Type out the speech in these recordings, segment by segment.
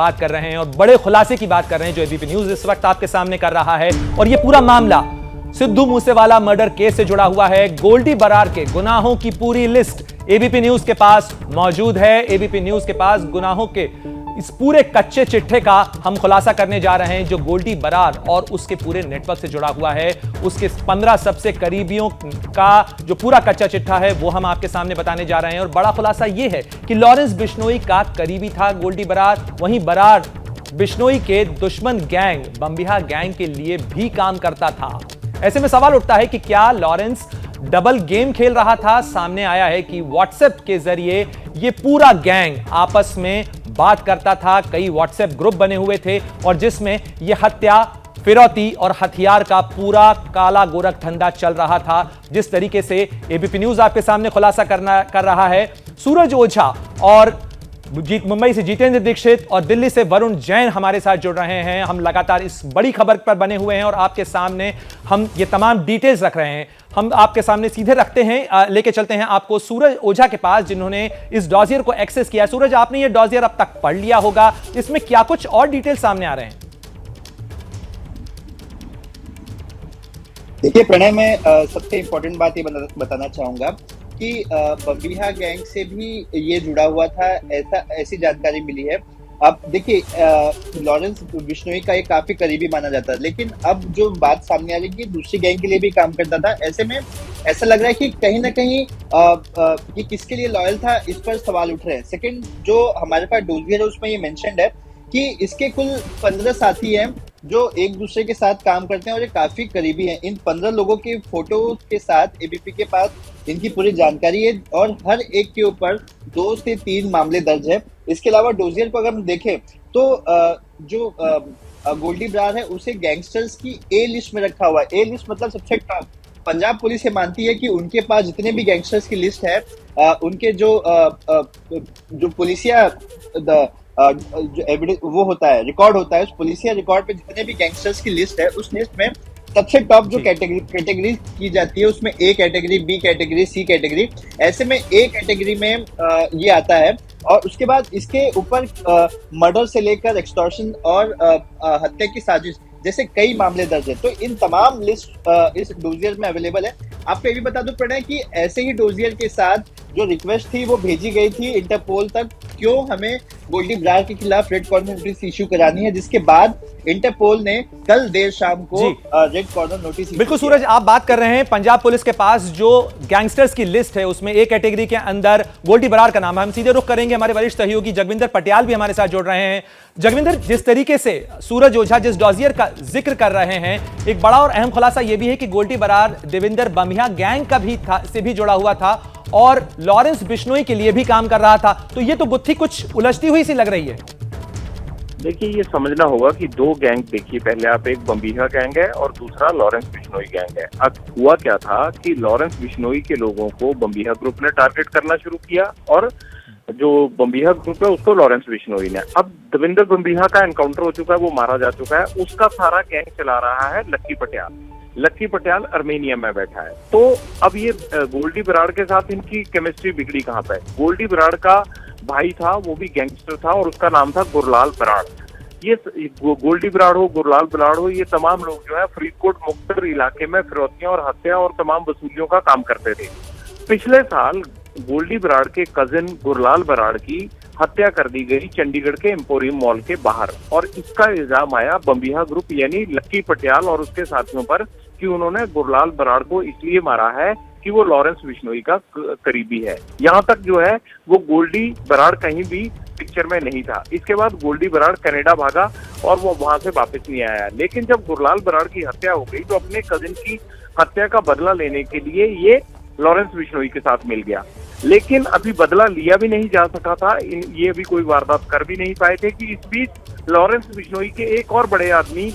बात कर रहे हैं और बड़े खुलासे की बात कर रहे हैं जो एबीपी न्यूज इस वक्त आपके सामने कर रहा है। और यह पूरा मामला सिद्धू मूसेवाला मर्डर केस से जुड़ा हुआ है। गोल्डी बरार के गुनाहों की पूरी लिस्ट एबीपी न्यूज के पास मौजूद है। एबीपी न्यूज के पास गुनाहों के इस पूरे कच्चे चिट्ठे का हम खुलासा करने जा रहे हैं जो गोल्डी बरार और उसके पूरे नेटवर्क से जुड़ा हुआ है। उसके 15 सबसे करीबियों का जो पूरा कच्चा चिट्ठा है वो हम आपके सामने बताने जा रहे हैं। और बड़ा खुलासा यह है कि लॉरेंस बिश्नोई का करीबी था गोल्डी बरार, वहीं बरार बिश्नोई के दुश्मन गैंग बम्बिहा गैंग के लिए भी काम करता था। ऐसे में सवाल उठता है कि क्या लॉरेंस डबल गेम खेल रहा था। सामने आया है कि व्हाट्सएप के जरिए यह पूरा गैंग आपस में बात करता था। कई व्हाट्सएप ग्रुप बने हुए थे और जिसमें यह हत्या, फिरौती और हथियार का पूरा काला गोरख धंधा चल रहा था। जिस तरीके से एबीपी न्यूज आपके सामने खुलासा कर रहा है। सूरज ओझा और मुंबई से जितेंद्र दीक्षित और दिल्ली से वरुण जैन हमारे साथ जुड़ रहे हैं। हम लगातार इस बड़ी खबर पर बने हुए हैं और आपके सामने हम ये तमाम डिटेल्स रख रहे हैं। हम आपके सामने सीधे रखते हैं, लेके चलते हैं आपको सूरज ओझा के पास जिन्होंने इस डॉजियर को एक्सेस किया। सूरज, आपने ये डॉजियर अब तक पढ़ लिया होगा, इसमें क्या कुछ और डिटेल सामने आ रहे हैं? देखिए प्रणय, मैं सबसे इंपॉर्टेंट बात ये बताना चाहूंगा कि बम्बिहा गैंग से भी ये जुड़ा हुआ था, ऐसी जानकारी मिली है। अब देखिए, लॉरेंस बिश्नोई का एक काफी करीबी माना जाता है, लेकिन अब जो बात सामने आ रही है कि दूसरी गैंग के लिए भी काम करता था। ऐसे में ऐसा लग रहा है कि कहीं ना कहीं ये किसके लिए लॉयल था, इस पर सवाल उठ रहे हैं। सेकंड, जो हमारे पास डोजियर है उसमें ये मेंशन्ड है कि इसके कुल 15 साथी हैं जो एक दूसरे के साथ काम करते हैं और ये काफी करीबी हैं। इन 15 लोगों के फोटो के साथ एबीपी के पास इनकी पूरी जानकारी है और हर एक के ऊपर 2 से 3 मामले दर्ज है। इसके अलावा डोजियर को अगर हम देखें तो जो गोल्डी बरार है उसे गैंगस्टर्स की ए लिस्ट में रखा हुआ है। ए लिस्ट मतलब सबसे टॉप। पंजाब पुलिस ये मानती है कि उनके पास जितने भी गैंगस्टर्स की लिस्ट है, उनके जो पुलिसिया जो एविडेंस वो होता है, रिकॉर्ड होता है, उस पुलिसिया रिकॉर्ड पे जितने भी गैंगस्टर्स की लिस्ट है उस लिस्ट में सबसे टॉप जो कैटेगरी की जाती है उसमें A category, B category, C category. ऐसे में ए कैटेगरी में ये आता है और उसके बाद इसके ऊपर मर्डर से लेकर एक्सटॉर्शन और हत्या की साजिश जैसे कई मामले दर्ज है। तो इन तमाम लिस्ट इस डोजियर में अवेलेबल है। आपको ये भी बता दूं प्रणय कि ऐसे ही डोजियर के साथ जो रिक्वेस्ट थी वो भेजी गई थी इंटरपोल तक, क्यों हमें गोल्डी बरार के खिलाफ रेड कॉर्नर नोटिस इशू करानी है, जिसके बाद इंटरपोल ने कल देर शाम को रेड कॉर्नर नोटिस। बिल्कुल सूरज, आप बात कर रहे हैं पंजाब पुलिस के पास जो गैंगस्टर्स की लिस्ट है उसमें ए कैटेगरी के अंदर गोल्डी बरार का नाम है। हम सीधे रुख करेंगे, हमारे वरिष्ठ सहयोगी जगविंदर पटियाल भी हमारे साथ जुड़ रहे हैं। जगविंदर, जिस तरीके से सूरज ओझा जिस डॉजियर का जिक्र कर रहे हैं, एक बड़ा और अहम खुलासा यह भी है कि गोल्डी बरार देविंदर बम्बिहा गैंग का भी से भी जुड़ा हुआ था और लॉरेंस बिश्नोई के लिए भी काम कर रहा था। तो ये तो गुत्थी कुछ उलझती हुई सी लग रही है। देखिए, ये समझना होगा कि 2 गैंग देखिए, पहले आप एक बम्बिहा गैंग है और दूसरा लॉरेंस बिश्नोई गैंग है। अब हुआ क्या था कि लॉरेंस बिश्नोई के लोगों को बम्बिहा ग्रुप ने टारगेट करना शुरू किया और जो बम्बिहा ग्रुप है उसको लॉरेंस बिश्नोई ने। अब देविंदर बम्बिहा का एनकाउंटर हो चुका है, वो मारा जा चुका है। उसका सारा गैंग चला रहा है लक्की पटियाल। लक्की पटियाल अर्मेनिया में बैठा है। तो अब ये गोल्डी बरार के साथ इनकी केमिस्ट्री बिगड़ी कहाँ पे? गोल्डी बरार का भाई था, वो भी गैंगस्टर था और उसका नाम था गुरलाल बराड़। ये गोल्डी बराड़ हो, गुरलाल बराड़ हो, ये तमाम लोग जो है फरीदकोट मुख्तर इलाके में फिरौतियां और हत्या और तमाम वसूलियों का काम करते थे। पिछले साल गोल्डी बराड़ के कजिन गुरलाल बराड़ की हत्या कर दी गई चंडीगढ़ के एम्पोरियम मॉल के बाहर और इसका इल्जाम आया बम्बिहा ग्रुप यानी लक्की पटियाल और उसके साथियों पर कि उन्होंने गुरलाल बराड़ को इसलिए मारा है कि वो लॉरेंस बिश्नोई का करीबी है। यहाँ तक जो है वो गोल्डी बराड़ कहीं भी पिक्चर में नहीं था। इसके बाद गोल्डी बराड़ कनाडा भागा और वो वहां से वापस नहीं आया। लेकिन जब गुरलाल बराड़ की हत्या हो गई तो अपने कजिन की हत्या का बदला लेने के लिए ये लॉरेंस बिश्नोई के साथ मिल गया। लेकिन अभी बदला लिया भी नहीं जा सका था, ये अभी कोई वारदात कर भी नहीं पाए थे कि इस बीच लॉरेंस बिश्नोई के एक और बड़े आदमी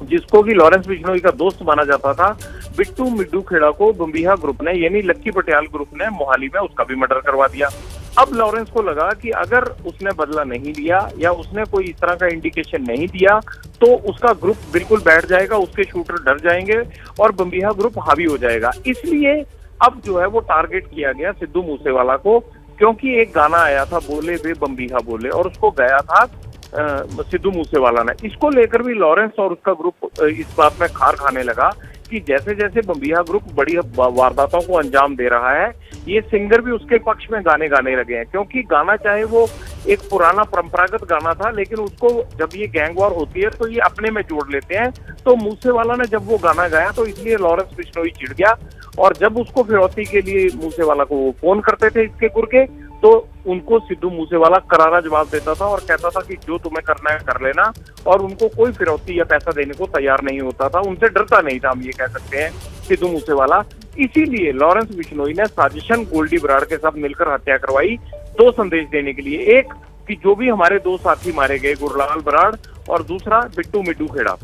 जिसको कि लॉरेंस बिश्नोई का दोस्त माना जाता था, बिट्टू मिड्डू खेड़ा को बम्बिहा ग्रुप ने यानी लक्की पटियाल ग्रुप ने मोहाली में उसका भी मर्डर करवा दिया। अब लॉरेंस को लगा कि अगर उसने बदला नहीं लिया या उसने कोई इस तरह का इंडिकेशन नहीं दिया तो उसका ग्रुप बिल्कुल बैठ जाएगा, उसके शूटर डर जाएंगे और बम्बिहा ग्रुप हावी हो जाएगा। इसलिए अब जो है वो टारगेट किया गया सिद्धू मूसेवाला को, क्योंकि एक गाना आया था बोले वे बम्बिहा बोले और उसको गाया था सिद्धू मूसेवाला ने। इसको लेकर भी लॉरेंस और उसका ग्रुप इस बात में खार खाने लगा कि जैसे जैसे बम्बिहा ग्रुप बड़ी वारदातों को अंजाम दे रहा है, ये सिंगर भी उसके पक्ष में गाने गाने लगे हैं। क्योंकि गाना चाहे वो एक पुराना परंपरागत गाना था, लेकिन उसको जब ये गैंग वॉर होती है तो ये अपने में जोड़ लेते हैं। तो मूसेवाला ने जब वो गाना गाया तो इसलिए लॉरेंस बिश्नोई चिढ़ गया, और जब उसको फिरौती के लिए मूसेवाला को वो फोन करते थे इसके गुर के, तो उनको सिद्धू मूसेवाला करारा जवाब देता था और कहता था कि जो तुम्हें करना है कर लेना, और उनको कोई फिरौती या पैसा देने को तैयार नहीं होता था, उनसे डरता नहीं था, हम ये कह सकते हैं सिद्धू मूसेवाला। इसीलिए लॉरेंस बिश्नोई ने साजिशन गोल्डी बराड़ के साथ मिलकर हत्या करवाई, दो संदेश देने के लिए। एक कि जो भी हमारे दो साथी मारे गए, गुरलाल बराड़ और दूसरा बिट्टू मिट्टू खेड़ा,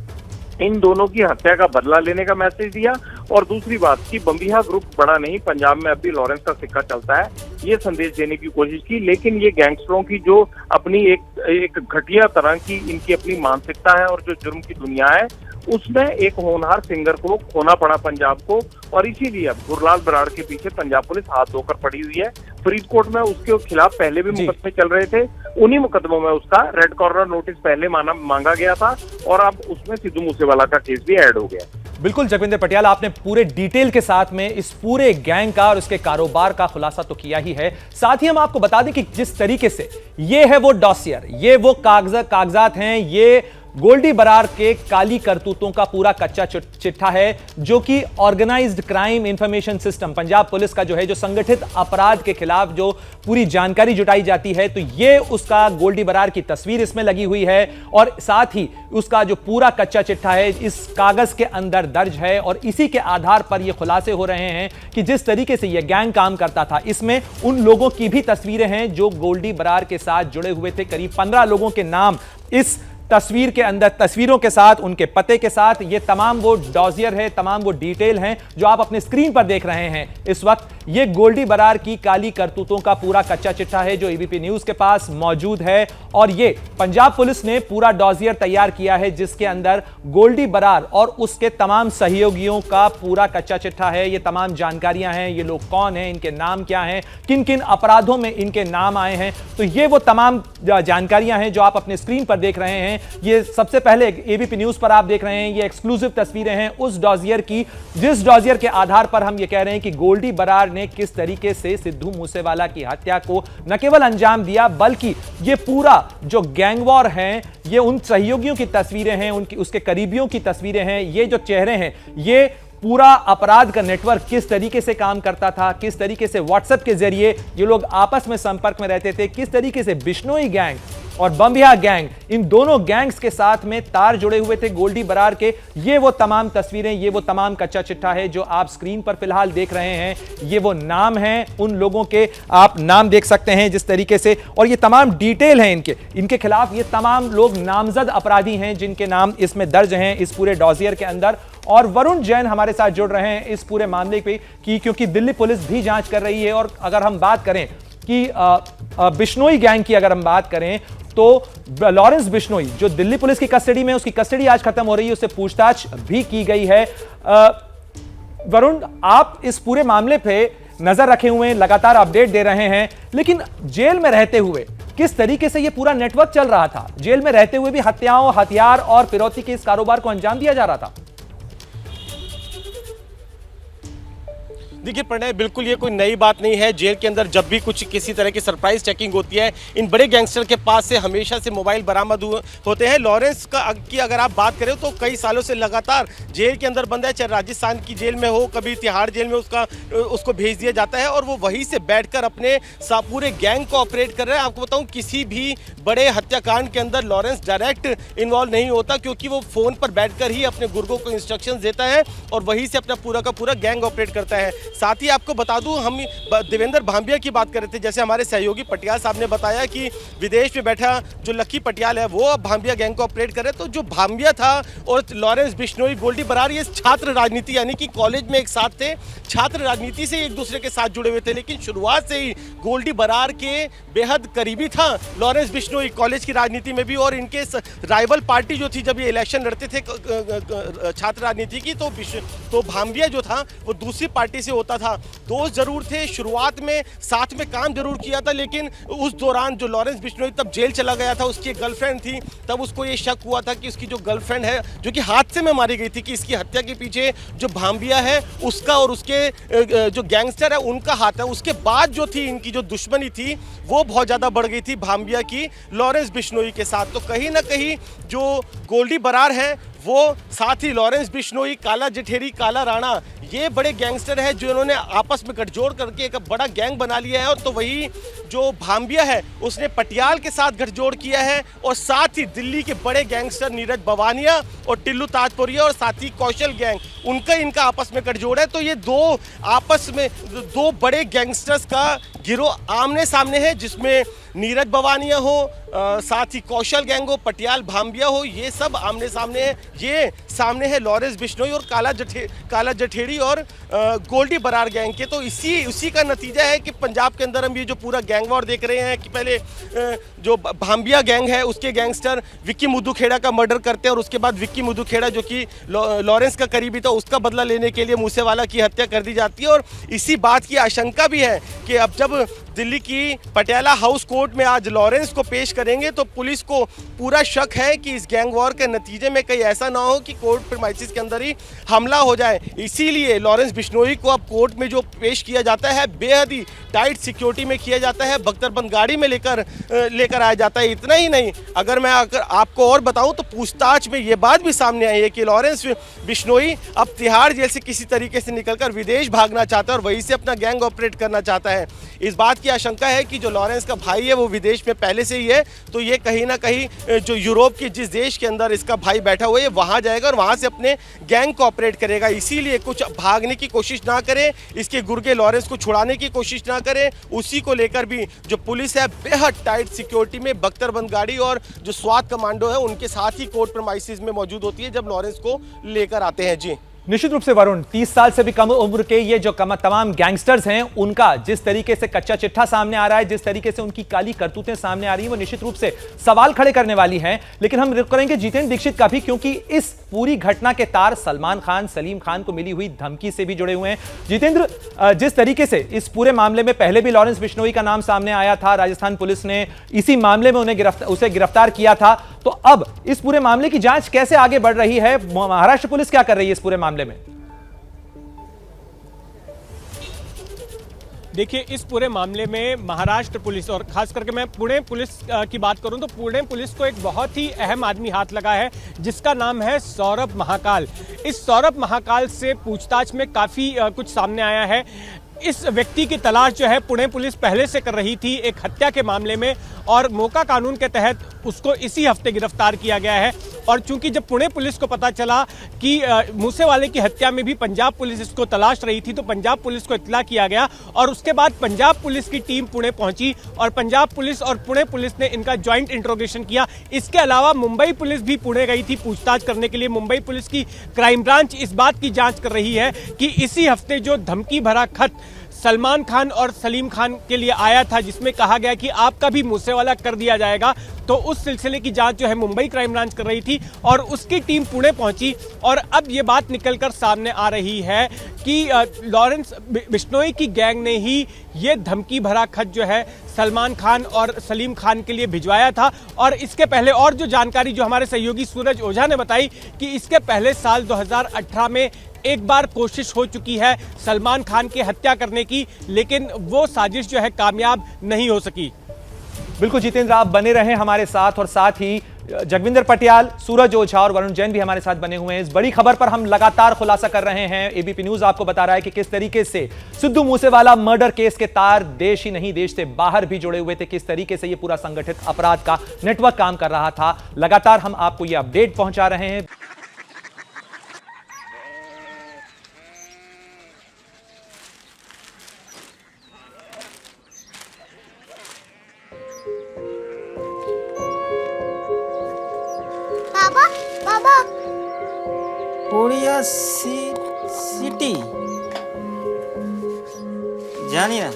इन दोनों की हत्या का बदला लेने का मैसेज दिया। और दूसरी बात कि बम्बिहा ग्रुप बड़ा नहीं, पंजाब में अभी लॉरेंस का सिक्का चलता है, ये संदेश देने की कोशिश की। लेकिन ये गैंगस्टरों की जो अपनी एक घटिया तरह की इनकी अपनी मानसिकता है और जो जुर्म की दुनिया है, उसमें एक होनहार सिंगर को खोना पड़ा पंजाब को, और इसीलिए अब गुरलाल बराड़ के पीछे पंजाब पुलिस हाथ धोकर पड़ी हुई है। फरीदकोट में उसके खिलाफ पहले भी मुकदमे चल रहे थे, उन्हीं मुकदमों में उसका रेड कॉर्नर नोटिस पहले मांगा गया था, और अब उसमें सिद्धू मूसेवाला का केस भी ऐड हो गया। बिल्कुल जगविंदर पटियाल, आपने पूरे डिटेल के साथ में इस पूरे गैंग का और उसके कारोबार का खुलासा तो किया ही है। साथ ही हम आपको बता दें कि जिस तरीके से ये है वो डॉसियर, ये वो कागजात हैं, ये गोल्डी बराड़ के काली करतूतों का पूरा कच्चा चिट्ठा है, जो कि organised crime information system Punjab police का जो है, जो संगठित अपराध के खिलाफ जो पूरी जानकारी जुटाई जाती है, तो ये उसका गोल्डी बराड़ की तस्वीर इसमें लगी हुई है, और साथ ही उसका जो पूरा कच्चा चिट्ठा है इस कागज के अंदर दर्ज है। और इसी के आधार पर ये खुलासे हो रहे हैं कि जिस तरीके से ये गैंग काम करता था, इसमें उन लोगों की भी तस्वीरें हैं जो गोल्डी बराड़ के साथ जुड़े हुए थे। करीब 15 लोगों के नाम इस तस्वीर के अंदर, तस्वीरों के साथ, उनके पते के साथ, ये तमाम वो डॉसियर है, तमाम वो डिटेल हैं जो आप अपने स्क्रीन पर देख रहे हैं इस वक्त। ये गोल्डी बराड़ की काली करतूतों का पूरा कच्चा चिट्ठा है जो एबीपी न्यूज के पास मौजूद है, और ये पंजाब पुलिस ने पूरा डॉसियर तैयार किया है जिसके अंदर गोल्डी बराड़ और उसके तमाम सहयोगियों का पूरा कच्चा चिट्ठा है। ये तमाम जानकारियां हैं, ये लोग कौन हैं, इनके नाम क्या हैं, किन किन अपराधों में इनके नाम आए हैं, तो ये वो तमाम जानकारियां हैं जो आप अपने स्क्रीन पर देख रहे हैं। ये सबसे पहले एबीपी न्यूज पर आप देख रहे हैं, ये एक्सक्लूसिव तस्वीरें हैं उस डॉसियर की, जिस डॉसियर के आधार पर हम ये कह रहे हैं कि गोल्डी बराड़ ने किस तरीके से सिद्धू मूसेवाला की हत्या को न केवल अंजाम दिया, बल्कि ये पूरा जो गैंग वॉर है, ये उन सहयोगियों की तस्वीरें हैं, उनकी उसके करीबियों की तस्वीरें हैं, ये जो चेहरे हैं, ये पूरा अपराध का नेटवर्क किस तरीके से काम करता था, किस तरीके से व्हाट्सएप के जरिए ये लोग आपस में संपर्क में रहते थे, किस तरीके से बिश्नोई गैंग और बम्बिहा गैंग, इन दोनों गैंग्स के साथ में तार जुड़े हुए थे गोल्डी बराड़ के। ये वो तमाम तस्वीरें, ये वो तमाम कच्चा चिट्ठा है जो आप स्क्रीन पर फिलहाल देख रहे हैं। ये वो नाम हैं, उन लोगों के आप नाम देख सकते हैं जिस तरीके से, और ये तमाम डिटेल हैं इनके खिलाफ। ये तमाम लोग नामजद अपराधी हैं जिनके नाम इसमें दर्ज हैं इस पूरे डॉसियर के अंदर। और वरुण जैन हमारे साथ जुड़ रहे हैं इस पूरे मामले पे क्योंकि दिल्ली पुलिस भी जांच कर रही है। और अगर हम बात करें कि बिश्नोई गैंग की अगर हम बात करें, तो लॉरेंस बिश्नोई जो दिल्ली पुलिस की कस्टडी में, उसकी कस्टडी आज खत्म हो रही है, उससे पूछताछ भी की गई है। वरुण, आप इस पूरे मामले पे नजर रखे हुए हैं, लगातार अपडेट दे रहे हैं, लेकिन जेल में रहते हुए किस तरीके से यह पूरा नेटवर्क चल रहा था? जेल में रहते हुए भी हत्याओं, हथियार और फिरौती के इस कारोबार को अंजाम दिया जा रहा था। देखिए प्रणय, बिल्कुल ये कोई नई बात नहीं है। जेल के अंदर जब भी कुछ किसी तरह की सरप्राइज चेकिंग होती है, इन बड़े गैंगस्टर के पास से हमेशा से मोबाइल बरामद होते हैं। लॉरेंस की अगर आप बात करें तो कई सालों से लगातार जेल के अंदर बंद है, चाहे राजस्थान की जेल में हो, कभी तिहाड़ जेल में उसको भेज दिया जाता है और वो वहीं से बैठकर अपने पूरे गैंग को ऑपरेट कर रहे हैं। आपको बताऊं, किसी भी बड़े हत्याकांड के अंदर लॉरेंस डायरेक्ट इन्वॉल्व नहीं होता, क्योंकि वो फोन पर बैठकर ही अपने गुर्गों को इंस्ट्रक्शंस देता है और वहीं से अपना पूरा का पूरा गैंग ऑपरेट करता है। साथ ही आपको बता दूं, हम देवेंद्र भांबिया की बात कर रहे थे, जैसे हमारे सहयोगी पटियाल साहब ने बताया कि विदेश में बैठा जो लकी पटियाल है वो अब भांबिया गैंग को ऑपरेट कर रहे। तो जो भांबिया था और लॉरेंस बिश्नोई, गोल्डी बराड़, ये छात्र राजनीति यानी कि कॉलेज में एक साथ थे, छात्र राजनीति से एक दूसरे के साथ जुड़े हुए थे। लेकिन शुरुआत से ही गोल्डी बराड़ के बेहद करीबी था लॉरेंस बिश्नोई, कॉलेज की राजनीति में भी। और इनके राइवल पार्टी जो थी, जब ये इलेक्शन लड़ते थे छात्र राजनीति की, तो भांबिया जो था वो दूसरी पार्टी से होता था। दोस्त जरूर थे, शुरुआत में साथ में काम जरूर किया था, लेकिन उस दौरान जो लॉरेंस बिश्नोई तब जेल चला गया था, उसकी एक गर्लफ्रेंड थी, तब उसको ये शक हुआ था कि उसकी जो गर्लफ्रेंड है जो कि हादसे में मारी गई थी, कि इसकी हत्या के पीछे जो भांबिया है उसका और उसके जो गैंगस्टर है उनका हाथ है। उसके बाद जो थी इनकी जो दुश्मनी थी वो बहुत ज़्यादा बढ़ गई थी भांबिया की लॉरेंस बिश्नोई के साथ। तो कहीं ना कहीं जो गोल्डी बरार है वो साथ ही लॉरेंस बिश्नोई, काला जठेरी, काला राणा, ये बड़े गैंगस्टर हैं जिन्होंने आपस में गठजोड़ करके एक बड़ा गैंग बना लिया है। और तो वही जो भांबिया है उसने पटियाल के साथ गठजोड़ किया है, और साथ ही दिल्ली के बड़े गैंगस्टर नीरज बवानिया और टिल्लू ताजपुरिया और साथ ही कौशल गैंग, इनका आपस में गठजोड़ है। तो ये आपस में दो बड़े गैंगस्टर्स का गिरोह आमने सामने है, जिसमें नीरज बवानिया हो, साथ ही कौशल गैंग हो, पटियाल भांबिया हो, ये सब आमने सामने है। ये सामने है लॉरेंस बिश्नोई और काला जठेरी और गोल्डी बरार गैंग के। तो उसी का नतीजा है कि पंजाब के अंदर हम ये जो पूरा गैंग वॉर देख रहे हैं कि पहले जो भांबिया गैंग है उसके गैंगस्टर विक्की मुदुखेड़ा का मर्डर करते हैं, और उसके बाद विक्की मुदुखेड़ा जो कि लॉरेंस का करीबी था उसका बदला लेने के लिए मूसेवाला की हत्या कर दी जाती है। और इसी बात की आशंका भी है कि अब जब दिल्ली की पटियाला हाउस कोर्ट में आज लॉरेंस को पेश करेंगे तो पुलिस को पूरा शक है कि इस गैंग वॉर के नतीजे में कहीं ऐसा ना हो कि कोर्ट प्रीमाइसेस के अंदर ही हमला हो जाए। इसीलिए लॉरेंस बिश्नोई को अब कोर्ट में जो पेश किया जाता है बेहद ही टाइट सिक्योरिटी में किया जाता है, बख्तरबंद गाड़ी में लेकर आया जाता है। इतना ही नहीं, अगर आपको और बताऊं तो पूछताछ में ये बात भी सामने आई है कि लॉरेंस बिश्नोई अब तिहाड़ जेल से किसी तरीके से निकलकर विदेश भागना चाहता है और वहीं से अपना गैंग ऑपरेट करना चाहता है। इस बात की आशंका है कि जो लॉरेंस का भाई है वो विदेश में पहले से ही है, तो ये कहीं ना कहीं जो यूरोप के जिस देश के अंदर इसका भाई बैठा हुआ है वहाँ जाएगा और वहाँ से अपने गैंग को ऑपरेट करेगा। इसीलिए कुछ भागने की कोशिश ना करे, इसके गुर्गे लॉरेंस को छुड़ाने की कोशिश ना करे। उसी को लेकर भी जो पुलिस है बेहद टाइट सिक्योरिटी में बख्तरबंद गाड़ी और जो स्वात कमांडो है उनके साथ ही कोर्ट प्रीमाइसेस में मौजूद होती है जब लॉरेंस को लेकर आते हैं। जी निश्चित रूप से वरुण, 30 साल से भी कम उम्र के ये जो तमाम गैंगस्टर्स हैं उनका जिस तरीके से कच्चा चिट्ठा सामने आ रहा है, जिस तरीके से उनकी काली करतूतें सामने आ रही हैं, वो निश्चित रूप से सवाल खड़े करने वाली हैं। लेकिन हम रुक करेंगे जितेंद्र दीक्षित का भी, क्योंकि इस पूरी घटना के तार सलमान खान, सलीम खान को मिली हुई धमकी से भी जुड़े हुए हैं। जितेंद्र, जिस तरीके से इस पूरे मामले में पहले भी लॉरेंस बिश्नोई का नाम सामने आया था, राजस्थान पुलिस ने इसी मामले में उसे गिरफ्तार किया था, तो अब इस पूरे मामले की जांच कैसे आगे बढ़ रही है? महाराष्ट्र पुलिस क्या कर रही है इस पूरे मामले में? देखिए, इस पूरे मामले में महाराष्ट्र पुलिस और खास करके मैं पुणे पुलिस की बात करूं तो पुणे पुलिस को एक बहुत ही अहम आदमी हाथ लगा है जिसका नाम है सौरभ महाकाल। इस सौरभ महाकाल से पूछताछ में काफ़ी कुछ सामने आया है। इस व्यक्ति की तलाश जो है पुणे पुलिस पहले से कर रही थी एक हत्या के मामले में, और मोका कानून के तहत उसको इसी हफ्ते गिरफ्तार किया गया है। और चूंकि जब पुणे पुलिस को पता चला कि मूसेवाले की हत्या में भी पंजाब पुलिस इसको तलाश रही थी, तो पंजाब पुलिस को इत्तला किया गया और उसके बाद पंजाब पुलिस की टीम पुणे पहुंची और पंजाब पुलिस और पुणे पुलिस ने इनका ज्वाइंट इंट्रोगेशन किया। इसके अलावा मुंबई पुलिस भी पुणे गई थी पूछताछ करने के लिए। मुंबई पुलिस की क्राइम ब्रांच इस बात की जांच कर रही है कि इसी हफ्ते जो धमकी भरा खत सलमान खान और सलीम खान के लिए आया था जिसमें कहा गया कि आपका भी मूसेवाला कर दिया जाएगा, तो उस सिलसिले की जांच जो है मुंबई क्राइम ब्रांच कर रही थी और उसकी टीम पुणे पहुंची। और अब ये बात निकलकर सामने आ रही है कि लॉरेंस बिश्नोई की गैंग ने ही ये धमकी भरा खत जो है सलमान खान और सलीम खान के लिए भिजवाया था। और इसके पहले और जो जानकारी जो हमारे सहयोगी सूरज ओझा ने बताई कि इसके पहले साल 2018 में एक बार कोशिश हो चुकी है सलमान खान की हत्या करने की, लेकिन वो साजिश जो है कामयाब नहीं हो सकी। बिल्कुल जितेंद्र, आप बने रहें हमारे साथ, और साथ ही जगविंदर पटियाल, सूरज ओझा और वरुण जैन भी हमारे साथ बने हुए हैं। इस बड़ी खबर पर हम लगातार खुलासा कर रहे हैं। एबीपी न्यूज आपको बता रहा है कि किस तरीके से सिद्धू मूसेवाला मर्डर केस के तार देश ही नहीं देश से बाहर भी जुड़े हुए थे, किस तरीके से यह पूरा संगठित अपराध का नेटवर्क काम कर रहा था। लगातार हम आपको यह अपडेट पहुंचा रहे हैं। उड़िया सिटी जानी ना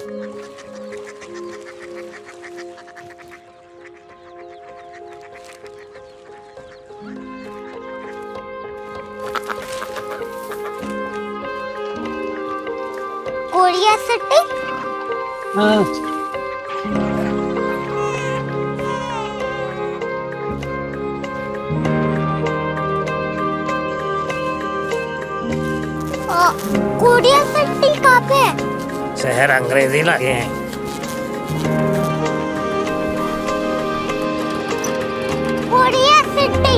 कोरिया सिटी। कोरिया सिटी कहाँ पे है? शहर अंग्रेजी लगे हैं। Korea city.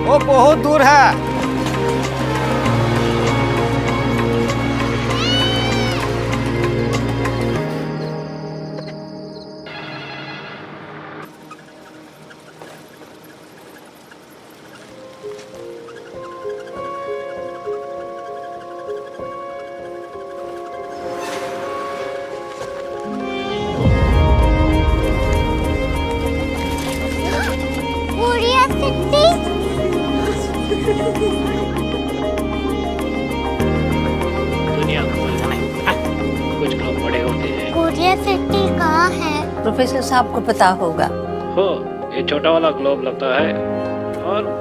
वो बहुत दूर है। Korea city. दुनिया को बोलना नहीं, कुछ लोग बड़े होते हैं। कोरिया सिटी कहाँ है? प्रोफेसर साहब को पता होगा। हो, ये छोटा वाला ग्लोब लगता है और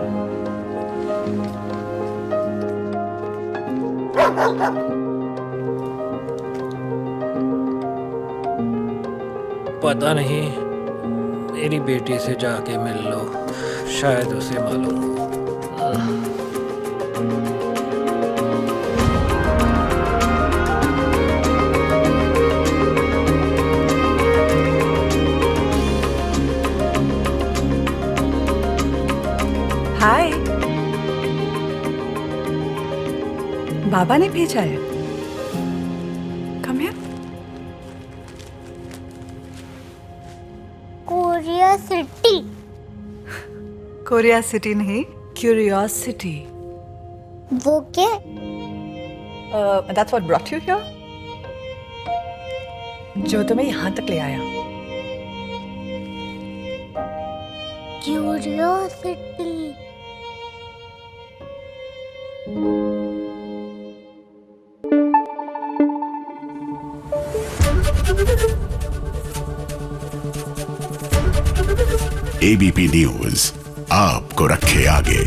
पता नहीं, मेरी बेटी से जाके मिल लो, शायद उसे मालूम हो। हाय, बाबा ने भेजा है। Come here. Korea city. Korea city नहीं, क्यूरियोसिटी। वो क्या? That's what brought you here? जो तुम्हें यहाँ तक ले आया। क्यूरियोसिटी। एबीपी न्यूज आपको रखे आगे।